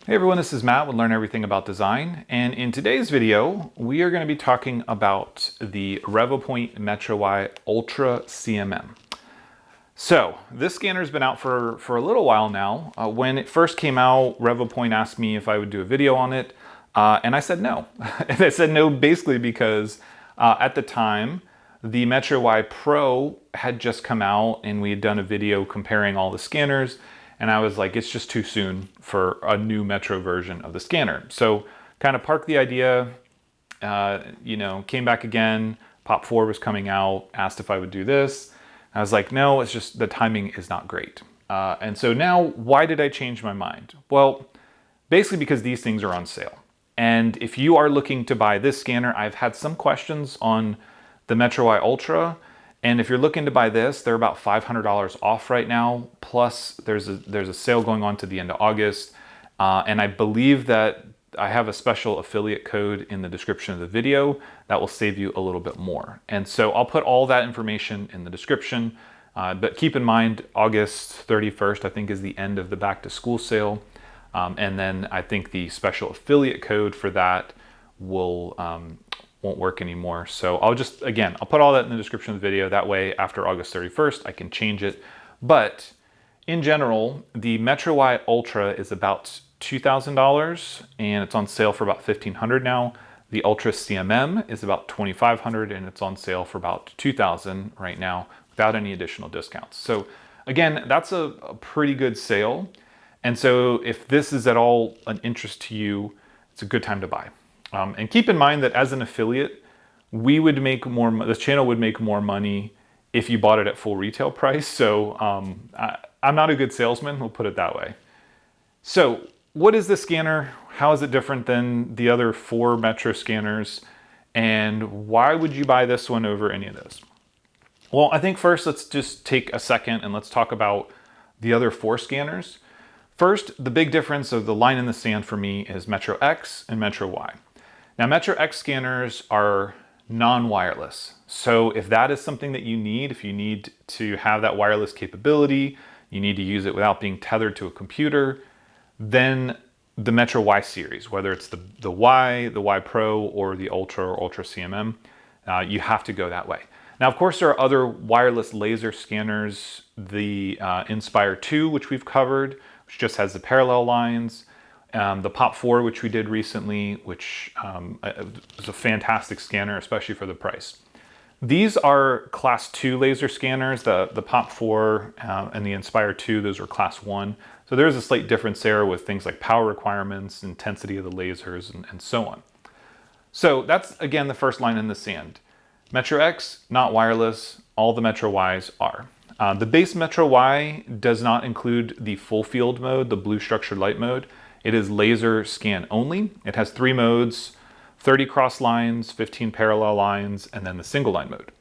Hey everyone, this is Matt with Learn Everything About Design, and in today's video we are going to be talking about the Revopoint MetroY Ultra CMM. So this scanner has been out for a little while now. When it first came out, Revopoint asked me if I would do a video on it, and I said no. And I said no basically because at the time the MetroY Pro had just come out and we had done a video comparing all the scanners. And I was like, it's just too soon for a new Metro version of the scanner. So kind of parked the idea, came back again. Pop 4 was coming out, asked if I would do this. I was like, no, it's just the timing is not great. And so now, why did I change my mind? Well, basically because these things are on sale. And if you are looking to buy this scanner, I've had some questions on the MetroY Ultra. And if you're looking to buy this, they're about $500 off right now. Plus, there's a sale going on to the end of August. And I believe that I have a special affiliate code in the description of the video that will save you a little bit more. And so I'll put all that information in the description. But keep in mind, August 31st, I think, is the end of the back to school sale. And then I think the special affiliate code for that won't work anymore. So I'll put all that in the description of the video. That way, after August 31st, I can change it. But in general, the MetroY Ultra is about $2,000 and it's on sale for about $1,500 now. The Ultra CMM is about $2,500 and it's on sale for about $2,000 right now without any additional discounts. So again, that's a pretty good sale. And so if this is at all an interest to you, it's a good time to buy. And keep in mind that as an affiliate, we would make more. This channel would make more money if you bought it at full retail price. So I'm not a good salesman. We'll put it that way. So what is this scanner? How is it different than the other 4 Metro scanners? And why would you buy this one over any of those? Well, I think first let's just take a second and let's talk about the other 4 scanners. First, the big difference of the line in the sand for me is Metro X and Metro Y. Now, Metro X scanners are non-wireless. So if that is something that you need, if you need to have that wireless capability, you need to use it without being tethered to a computer, then the Metro Y series, whether it's the Y Pro, or the Ultra or Ultra CMM, you have to go that way. Now, of course, there are other wireless laser scanners, the Inspire 2, which we've covered, which just has the parallel lines. The Pop 4, which we did recently, which is a fantastic scanner, especially for the price. These are Class 2 laser scanners. The Pop 4 and the Inspire 2, those are Class 1. So there's a slight difference there with things like power requirements, intensity of the lasers, and so on. So that's, again, the first line in the sand. Metro X, not wireless. All the Metro Ys are. The base Metro Y does not include the full field mode, the blue structured light mode. It is laser scan only. It has 3 modes, 30 cross lines, 15 parallel lines, and then the single line mode.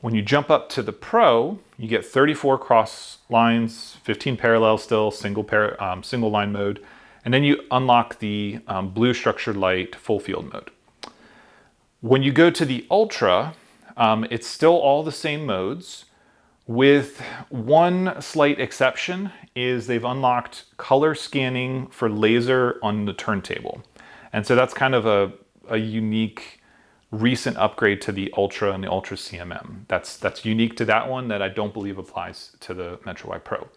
When you jump up to the Pro, you get 34 cross lines, 15 parallel still, single line mode, and then you unlock the blue structured light full field mode. When you go to the Ultra, it's still all the same modes, with one slight exception is they've unlocked color scanning for laser on the turntable. And so that's kind of a unique recent upgrade to the Ultra and the Ultra CMM. That's unique to that one that I don't believe applies to the MetroY Pro.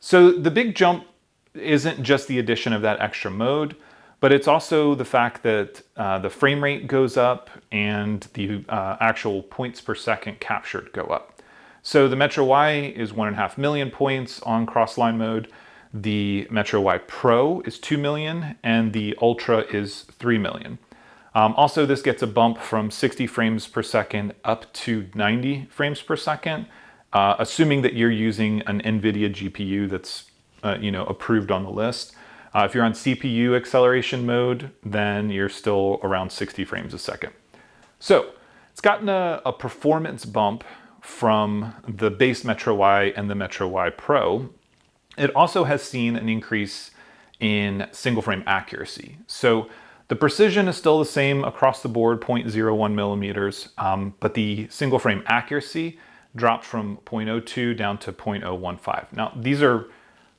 So the big jump isn't just the addition of that extra mode, but it's also the fact that the frame rate goes up and the actual points per second captured go up. So the MetroY is 1.5 million points on crossline mode. The MetroY Pro is 2 million and the Ultra is 3 million. Also, this gets a bump from 60 frames per second up to 90 frames per second, assuming that you're using an NVIDIA GPU that's approved on the list. If you're on CPU acceleration mode, then you're still around 60 frames a second. So it's gotten a performance bump from the base MetroY and the MetroY Pro. It also has seen an increase in single frame accuracy. So the precision is still the same across the board, 0.01 millimeters, but the single frame accuracy dropped from 0.02 down to 0.015. Now, these are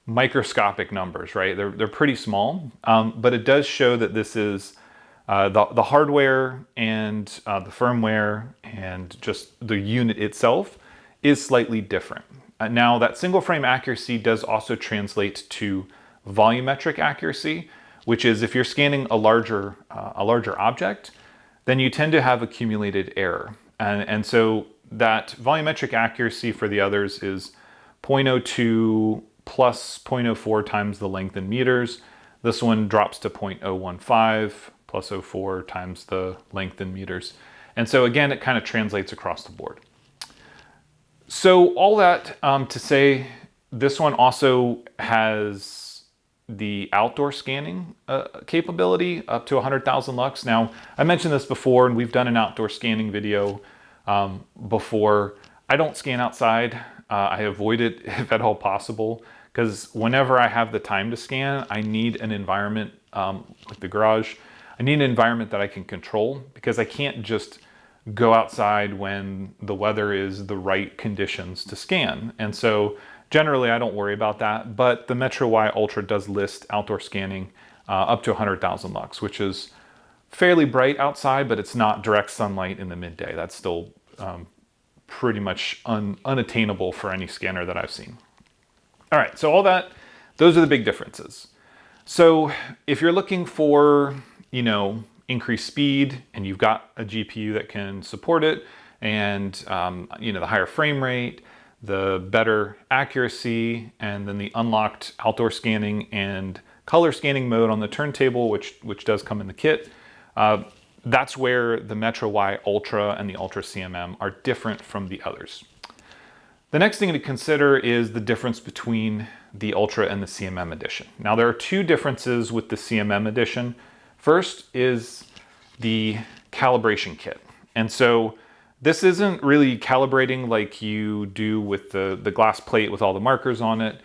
microscopic numbers, right? They're pretty small, but it does show that this is the hardware and the firmware and just the unit itself is slightly different. Now that single frame accuracy does also translate to volumetric accuracy, which is if you're scanning a larger object, then you tend to have accumulated error. And so that volumetric accuracy for the others is 0.02 plus 0.04 times the length in meters. This one drops to 0.015 plus 0.04 times the length in meters. And so again, it kind of translates across the board. So all that to say, this one also has the outdoor scanning capability up to 100,000 lux. Now, I mentioned this before, and we've done an outdoor scanning video before. I don't scan outside. I avoid it if at all possible, because whenever I have the time to scan, I need an environment like the garage. I need an environment that I can control, because I can't just go outside when the weather is the right conditions to scan. And so generally I don't worry about that, but the MetroY Ultra does list outdoor scanning up to 100,000 lux, which is fairly bright outside, but it's not direct sunlight in the midday. That's still pretty much unattainable for any scanner that I've seen. All right, so those are the big differences. So if you're looking for, increased speed, and you've got a GPU that can support it, and the higher frame rate, the better accuracy, and then the unlocked outdoor scanning and color scanning mode on the turntable, which does come in the kit, that's where the MetroY Ultra and the Ultra CMM are different from the others. The next thing to consider is the difference between the Ultra and the CMM edition. Now, there are two differences with the CMM edition. First is the calibration kit. And so this isn't really calibrating like you do with the glass plate with all the markers on it.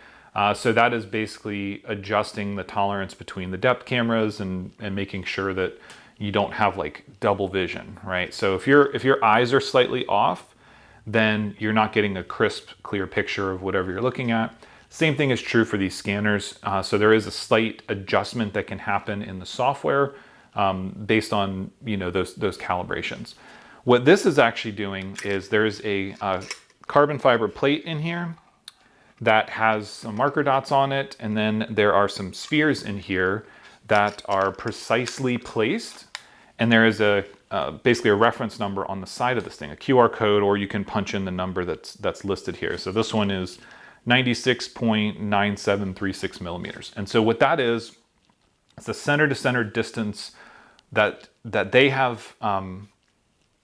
So that is basically adjusting the tolerance between the depth cameras and making sure that you don't have like double vision, right? So if your eyes are slightly off, then you're not getting a crisp, clear picture of whatever you're looking at. Same thing is true for these scanners. So there is a slight adjustment that can happen in the software based on those calibrations. What this is actually doing is there's a carbon fiber plate in here that has some marker dots on it, and then there are some spheres in here that are precisely placed, and there is basically a reference number on the side of this thing, a QR code, or you can punch in the number that's listed here. So this one is 96.9736 millimeters. And so what that is, it's the center to center distance that they have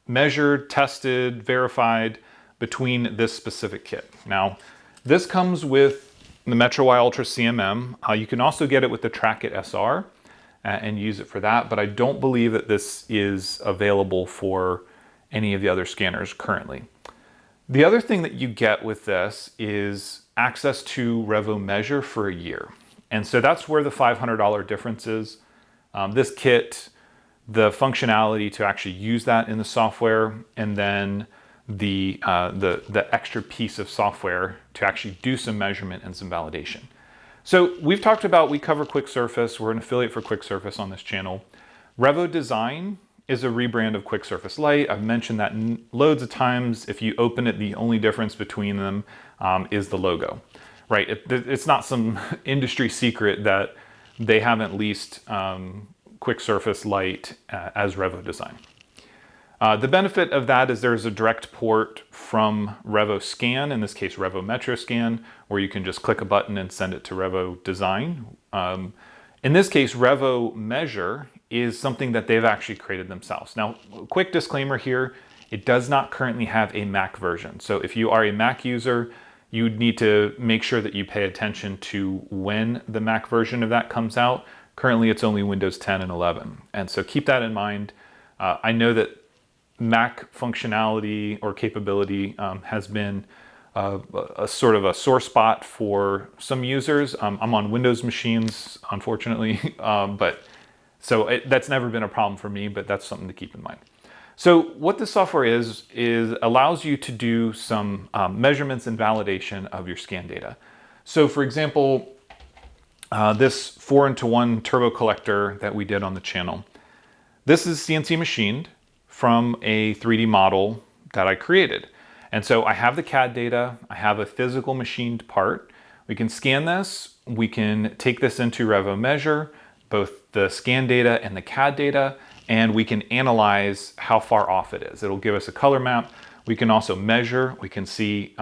measured, tested, verified between this specific kit. Now, this comes with the MetroY Ultra CMM. You can also get it with the Track It SR and use it for that, but I don't believe that this is available for any of the other scanners currently. The other thing that you get with this is access to RevoMeasure for a year. And so that's where the $500 difference is. This kit, the functionality to actually use that in the software, and then the extra piece of software to actually do some measurement and some validation. So we cover QuickSurface. We're an affiliate for QuickSurface on this channel. RevoDesign is a rebrand of QuickSurface Lite. I've mentioned that loads of times. If you open it, the only difference between them is the logo, right? It's not some industry secret that they haven't leased QuickSurface Lite as RevoDesign. The benefit of that is there's a direct port from RevoScan, in this case RevoMeasure, where you can just click a button and send it to RevoDesign. In this case, RevoMeasure is something that they've actually created themselves. Now, quick disclaimer here, it does not currently have a Mac version. So if you are a Mac user, you need to make sure that you pay attention to when the Mac version of that comes out. Currently, it's only Windows 10 and 11. And so keep that in mind. I know that Mac functionality or capability has been a sort of a sore spot for some users. I'm on Windows machines, unfortunately, that's never been a problem for me, but that's something to keep in mind. So what this software is allows you to do some measurements and validation of your scan data. So for example, this 4-into-1 turbo collector that we did on the channel. This is CNC machined from a 3D model that I created. And so I have the CAD data, I have a physical machined part. We can scan this, we can take this into RevoMeasure, both the scan data and the CAD data, and we can analyze how far off it is. It'll give us a color map. We can also measure, we can see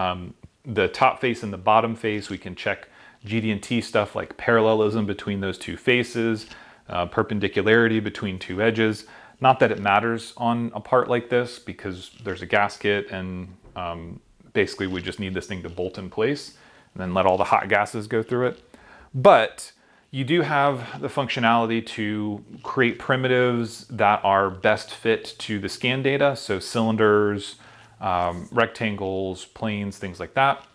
the top face and the bottom face. We can check GD&T stuff like parallelism between those two faces, perpendicularity between two edges. Not that it matters on a part like this because there's a gasket and basically we just need this thing to bolt in place and then let all the hot gases go through it. But you do have the functionality to create primitives that are best fit to the scan data. So cylinders, rectangles, planes, things like that.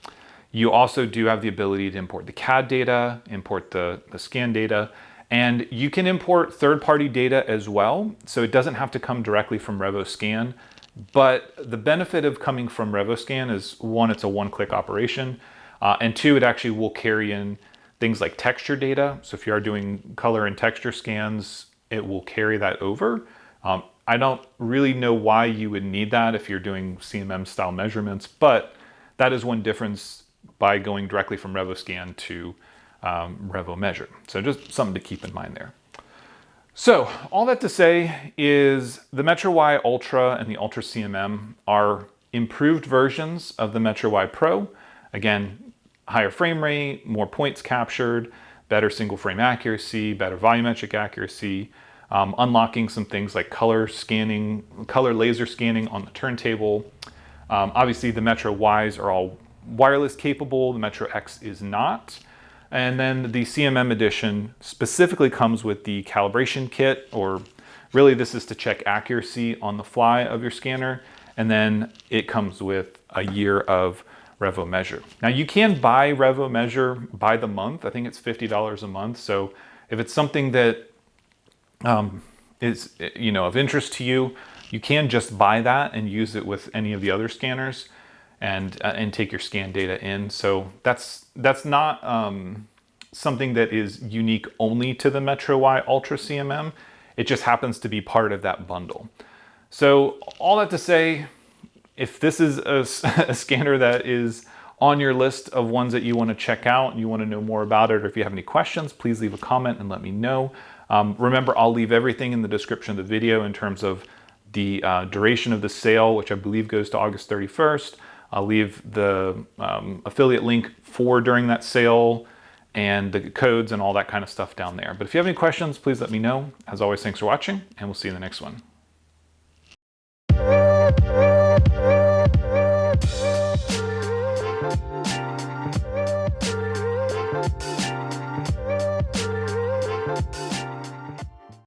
You also do have the ability to import the CAD data, import the scan data, and you can import third-party data as well. So it doesn't have to come directly from RevoScan, but the benefit of coming from RevoScan is one, it's a one-click operation, and two, it actually will carry in things like texture data. So if you are doing color and texture scans, it will carry that over. I don't really know why you would need that if you're doing CMM style measurements, but that is one difference by going directly from RevoScan to RevoMeasure. So just something to keep in mind there. So all that to say is the MetroY Ultra and the Ultra CMM are improved versions of the MetroY Pro. Again, higher frame rate, more points captured, better single frame accuracy, better volumetric accuracy, unlocking some things like color scanning, color laser scanning on the turntable. Obviously the Metro Ys are all wireless capable, the Metro X is not. And then the CMM edition specifically comes with the calibration kit, or really this is to check accuracy on the fly of your scanner. And then it comes with a year of RevoMeasure. Now you can buy RevoMeasure by the month. I think it's $50 a month. So if it's something that is of interest to you, you can just buy that and use it with any of the other scanners and take your scan data in. So that's not something that is unique only to the MetroY Ultra CMM. It just happens to be part of that bundle. So all that to say, if this is a scanner that is on your list of ones that you want to check out and you want to know more about it, or if you have any questions, please leave a comment and let me know. Remember, I'll leave everything in the description of the video in terms of the duration of the sale, which I believe goes to August 31st. I'll leave the affiliate link for during that sale and the codes and all that kind of stuff down there. But if you have any questions, please let me know. As always, thanks for watching, and we'll see you in the next one.